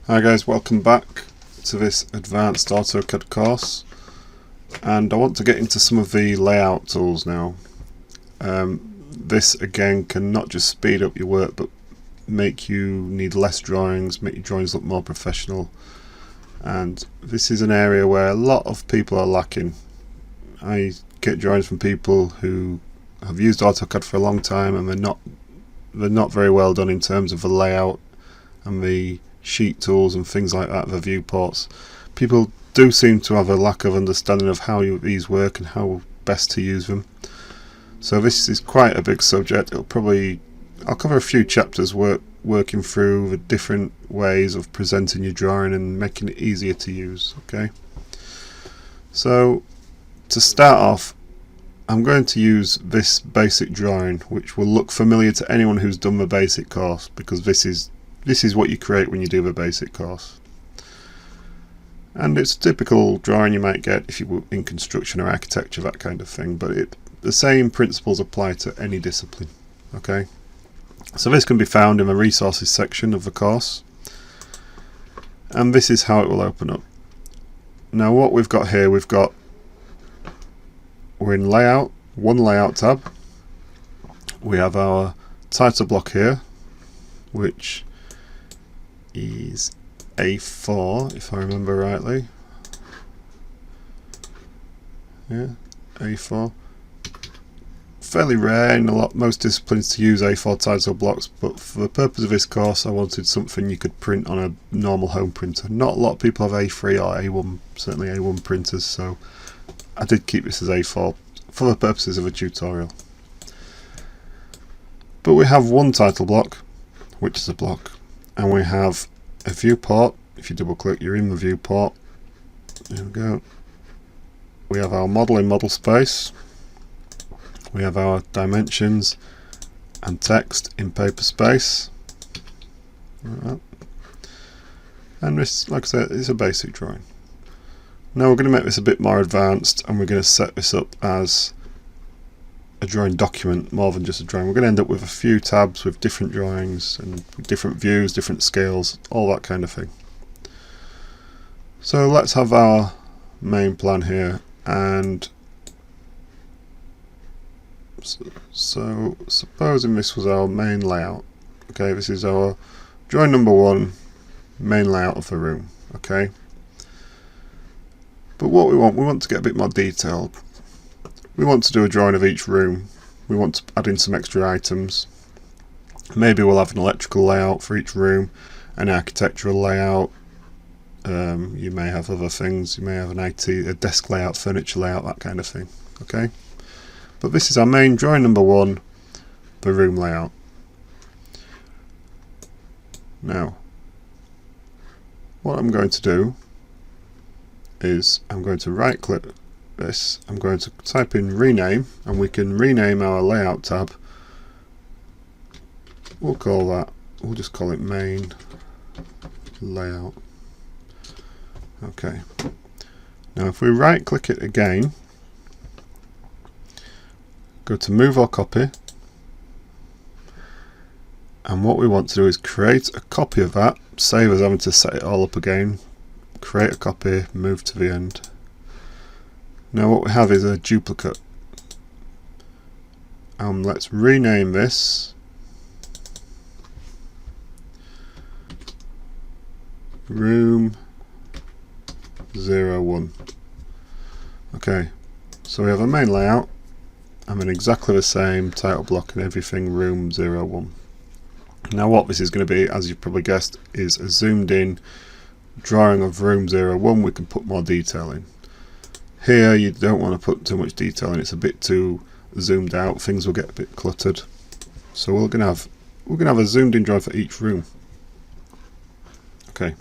Hi guys, welcome back to this Advanced AutoCAD course, and I want to get into some of the layout tools now. This again can not just speed up your work but make you need less drawings, make your drawings look more professional, and this is an area where a lot of people are lacking. I get drawings from people who have used AutoCAD for a long time and they're not very well done in terms of the layout and the sheet tools and things like that, the viewports. People do seem to have a lack of understanding of how these work and how best to use them. So this is quite a big subject. I'll cover a few chapters working through the different ways of presenting your drawing and making it easier to use. Okay, so to start off, I'm going to use this basic drawing, which will look familiar to anyone who's done the basic course, because this is what you create when you do the basic course. And it's a typical drawing you might get if you were in construction or architecture, that kind of thing, but the same principles apply to any discipline. Okay, so this can be found in the resources section of the course, and this is how it will open up. Now what we've got here, we're in layout, one layout tab. We have our title block here, which is A4 if I remember rightly. Yeah, A4. Fairly rare in most disciplines to use A4 title blocks, but for the purpose of this course I wanted something you could print on a normal home printer. Not a lot of people have A3 or A1, certainly A1 printers, so I did keep this as A4 for the purposes of a tutorial. But we have one title block, which is a block, and we have a viewport. If you double click, you're in the viewport. There we go. We have our model in model space. We have our dimensions and text in paper space. Right. And this, like I said, is a basic drawing. Now we're going to make this a bit more advanced, and we're going to set this up as a drawing document more than just a drawing. We're going to end up with a few tabs with different drawings and different views, different scales, all that kind of thing. So let's have our main plan here, and so supposing this was our main layout. Okay, this is our drawing number one, main layout of the room. Okay, but what we want to get a bit more detailed. We want to do a drawing of each room. We want to add in some extra items. Maybe we'll have an electrical layout for each room, an architectural layout. You may have other things. You may have a desk layout, furniture layout, that kind of thing. Okay, but this is our main drawing number one, the room layout. Now, what I'm going to do is I'm going to right click this, I'm going to type in rename, and we can rename our layout tab. We'll just call it main layout. Okay, now if we right click it again, go to move or copy, and what we want to do is create a copy of that, save as having to set it all up again, create a copy, move to the end. Now what we have is a duplicate. Let's rename this room 01. Okay, so we have a main layout and then exactly the same title block and everything, room 01. Now what this is going to be, as you've probably guessed, is a zoomed in drawing of room 01. We can put more detail in. Here you don't want to put too much detail in, it's a bit too zoomed out, things will get a bit cluttered. So we're gonna have a zoomed in drawing for each room. Okay,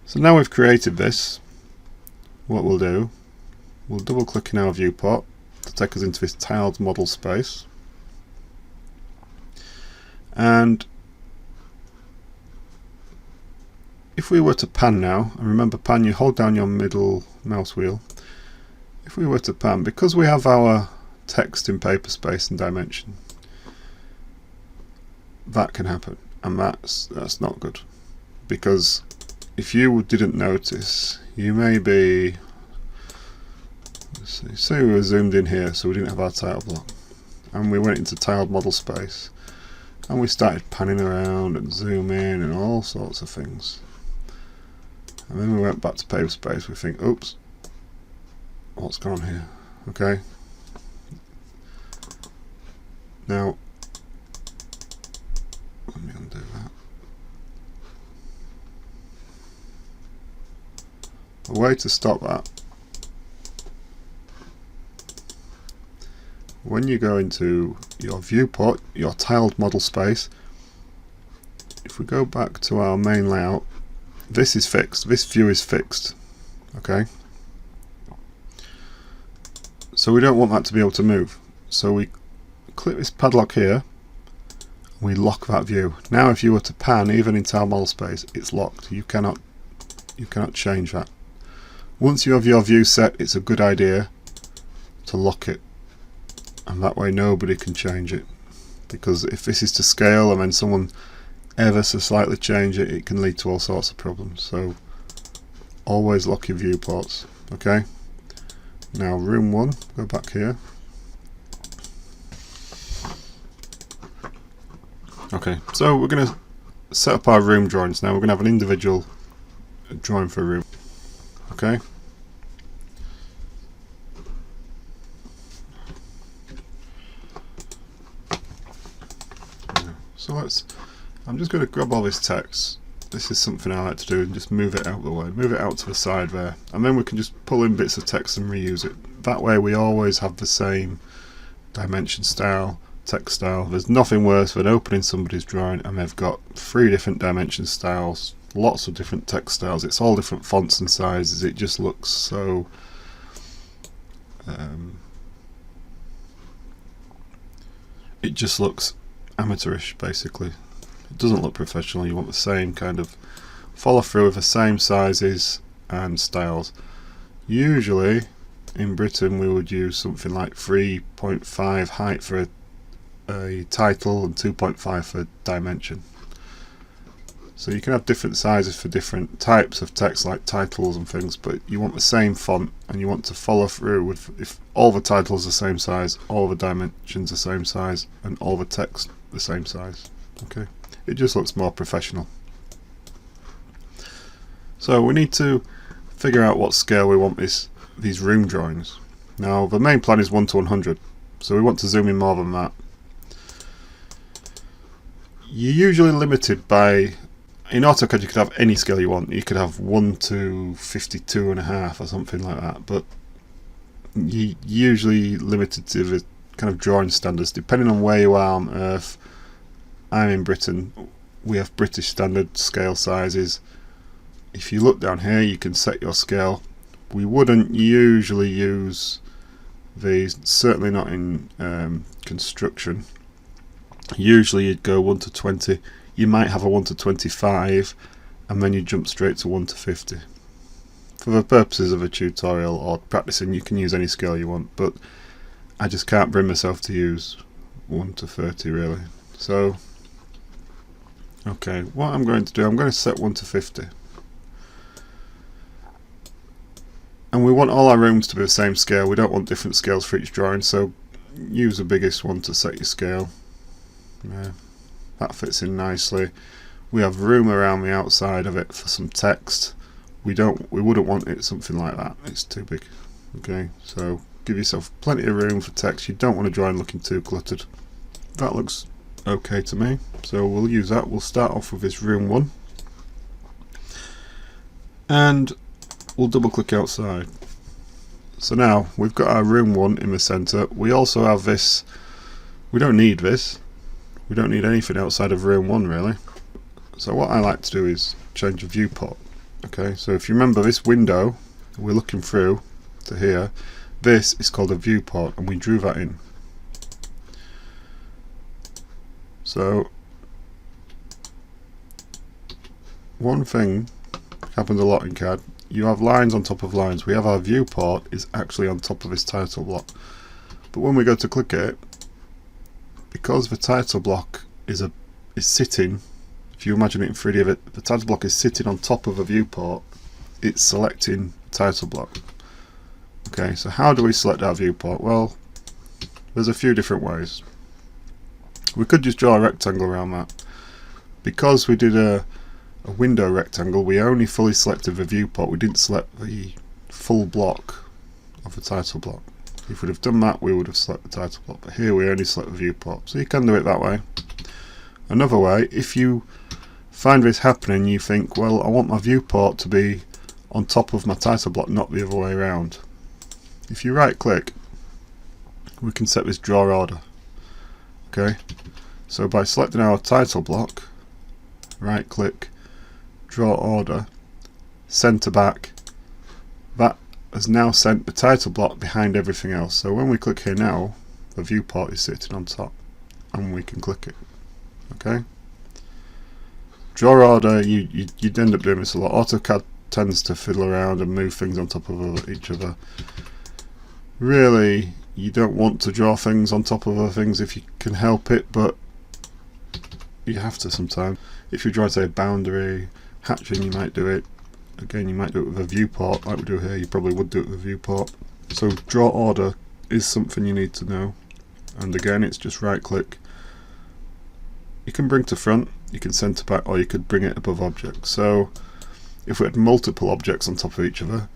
so now we've created this, what we'll do, we'll double click in our viewport to take us into this tiled model space, and if we were to pan now, and remember pan, you hold down your middle mouse wheel. If we were to pan, because we have our text in paper space and dimension, that can happen, and that's not good. because if you didn't notice, you may be, let's see, say we were zoomed in here, so we didn't have our title block, and we went into tiled model space and we started panning around and zoom in and all sorts of things, and then we went back to paper space. We think, oops, what's gone on here? Okay, now let me undo that. A way to stop that, when you go into your viewport, your tiled model space, if we go back to our main layout, this is fixed, this view is fixed, okay? So we don't want that to be able to move. So we click this padlock here, we lock that view. Now if you were to pan, even in tiled model space, it's locked. You cannot change that. Once you have your view set, it's a good idea to lock it, and that way nobody can change it, because if this is to scale and then someone ever so slightly change it, it can lead to all sorts of problems. So always lock your viewports. Okay, now room 1, go back here. Okay, so we're going to set up our room drawings now. We're going to have an individual drawing for a room. Okay, so I'm just going to grab all this text. This is something I like to do, and just move it out of the way, move it out to the side there, and then we can just pull in bits of text and reuse it. That way we always have the same dimension style, text style. There's nothing worse than opening somebody's drawing and they've got 3 different dimension styles, lots of different text styles, it's all different fonts and sizes. It just looks so it just looks amateurish basically. It doesn't look professional. You want the same kind of follow through with the same sizes and styles. Usually in Britain we would use something like 3.5 height for a title and 2.5 for dimension. So you can have different sizes for different types of text like titles and things, but you want the same font and you want to follow through with, if all the titles are the same size, all the dimensions the same size, and all the text the same size. Okay, it just looks more professional. So we need to figure out what scale we want these room drawings. Now the main plan is 1 to 100, so we want to zoom in more than that. You're usually limited by, in AutoCAD you could have any scale you want. You could have 1 to 52.5 or something like that, but you're usually limited to the kind of drawing standards depending on where you are on Earth. I'm in Britain, we have British standard scale sizes. If you look down here you can set your scale. We wouldn't usually use these, certainly not in construction. Usually you'd go 1 to 20. You might have a 1 to 25 and then you jump straight to 1 to 50. For the purposes of a tutorial or practicing you can use any scale you want, but I just can't bring myself to use 1 to 30 really. So okay, what I'm going to do, I'm going to set 1 to 50. And we want all our rooms to be the same scale. We don't want different scales for each drawing, so use the biggest one to set your scale. Yeah, that fits in nicely. We have room around the outside of it for some text. We wouldn't want it something like that. It's too big. Okay, so give yourself plenty of room for text. You don't want a drawing looking too cluttered. That looks okay to me, so we'll use that. We'll start off with this room 1 and we'll double click outside. So now we've got our room 1 in the center. We also have this, we don't need this, we don't need anything outside of room 1 really. So what I like to do is change the viewport. Okay, so if you remember this window we're looking through to here, this is called a viewport and we drew that in. So one thing happens a lot in CAD, you have lines on top of lines. We have our viewport is actually on top of this title block, but when we go to click it, because the title block is sitting if you imagine it in 3D, if the title block is sitting on top of a viewport, it's selecting the title block. Okay, so how do we select our viewport? Well, there's a few different ways. We could just draw a rectangle around that. Because we did a window rectangle, we only fully selected the viewport, we didn't select the full block of the title block. If we'd have done that, we would have selected the title block, but here we only select the viewport. So you can do it that way. Another way, if you find this happening, you think, well, I want my viewport to be on top of my title block, not the other way around. If you right click, we can set this draw order. Okay, so by selecting our title block, right click, draw order, center back, that has now sent the title block behind everything else. So when we click here now, the viewport is sitting on top and we can click it. Okay, draw order, you'd end up doing this a lot. AutoCAD tends to fiddle around and move things on top of each other. Really, you don't want to draw things on top of other things if you can help it, but you have to sometimes. If you draw, say, a boundary, hatching, you might do it. Again, you might do it with a viewport, like we do here. You probably would do it with a viewport. So draw order is something you need to know. And again, it's just right click. You can bring to front, you can center back, or you could bring it above objects. So if we had multiple objects on top of each other,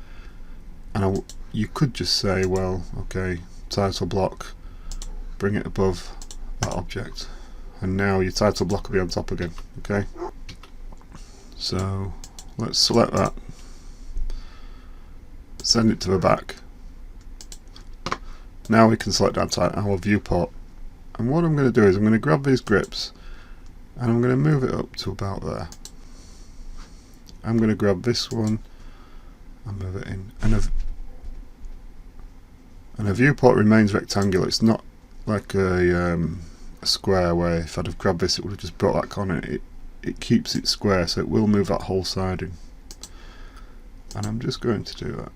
and you could just say, well, okay, title block, bring it above that object, and now your title block will be on top again. Okay, so let's select that, send it to the back. Now we can select our viewport, and what I'm going to do is I'm going to grab these grips and I'm going to move it up to about there. I'm going to grab this one and move it in, and a viewport remains rectangular. It's not like a square where if I'd have grabbed this it would have just brought that corner. It keeps it square, so it will move that whole side in, and I'm just going to do that.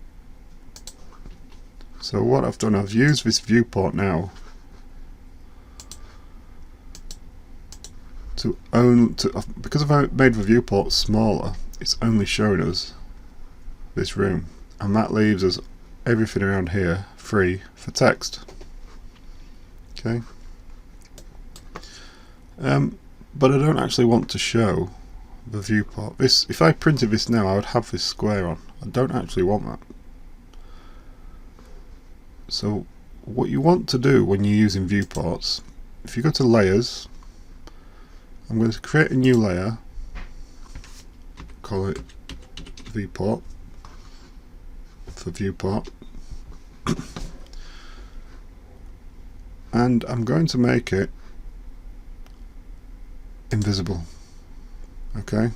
So what I've done, I've used this viewport now because I've made the viewport smaller, it's only showing us this room, and that leaves us everything around here free for text. Okay, but I don't actually want to show the viewport. This, if I printed this now, I would have this square on. I don't actually want that. So what you want to do when you're using viewports, if you go to layers, I'm going to create a new layer, call it viewport, for viewport, and I'm going to make it invisible. Okay,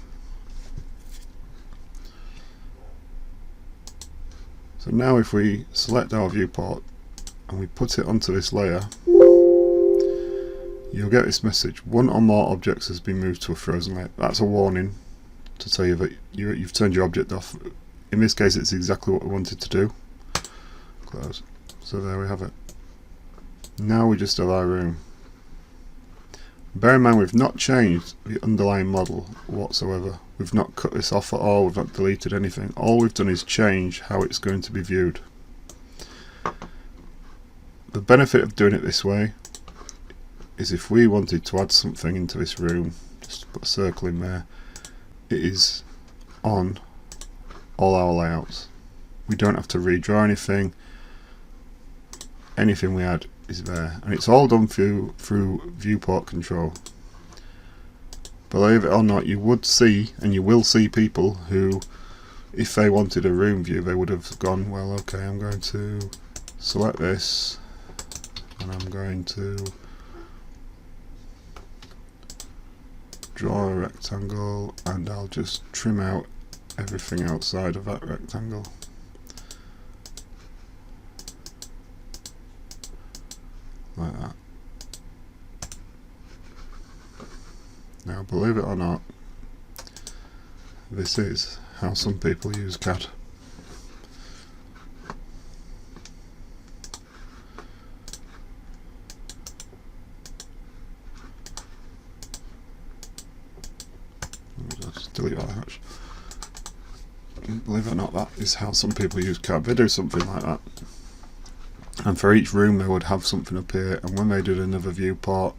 so now if we select our viewport and we put it onto this layer, you'll get this message: one or more objects has been moved to a frozen layer. That's a warning to tell you that you've turned your object off. In this case, it's exactly what we wanted to do. Close. So there we have it. Now we just have our room. Bear in mind, we've not changed the underlying model whatsoever. We've not cut this off at all, we've not deleted anything. All we've done is change how it's going to be viewed. The benefit of doing it this way is if we wanted to add something into this room, just put a circle in there, it is on all our layouts. We don't have to redraw anything. Anything we add is there, and it's all done through viewport control. Believe it or not, you would see, and you will see, people who, if they wanted a room view, they would have gone, well, okay, I'm going to select this and I'm going to draw a rectangle, and I'll just trim out everything outside of that rectangle. Like that. Now, believe it or not, this is how some people use CAD. delete that actually. Believe it or not, that is how some people use CAD. They do something like that. And for each room they would have something up here, and when they did another viewport,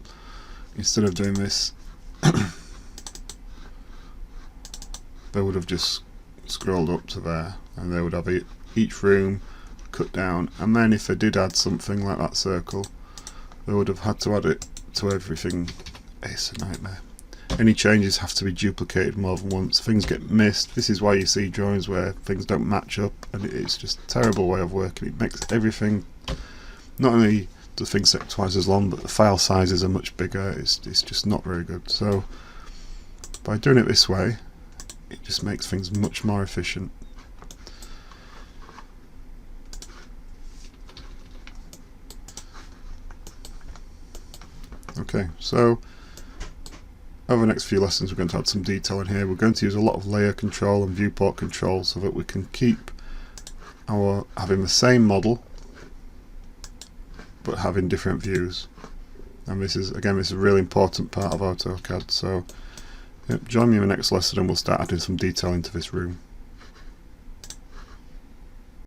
instead of doing this, they would have just scrolled up to there, and they would have each room cut down, and then if they did add something like that circle, they would have had to add it to everything. It's a nightmare. Any changes have to be duplicated more than once. Things get missed. This is why you see drawings where things don't match up, and it's just a terrible way of working. It makes everything, not only do things take twice as long, but the file sizes are much bigger. It's just not very good. So by doing it this way, it just makes things much more efficient. Okay, so over the next few lessons we're going to add some detail in here. We're going to use a lot of layer control and viewport control so that we can keep having the same model but having different views. And this is a really important part of AutoCAD. So join me in the next lesson and we'll start adding some detail into this room.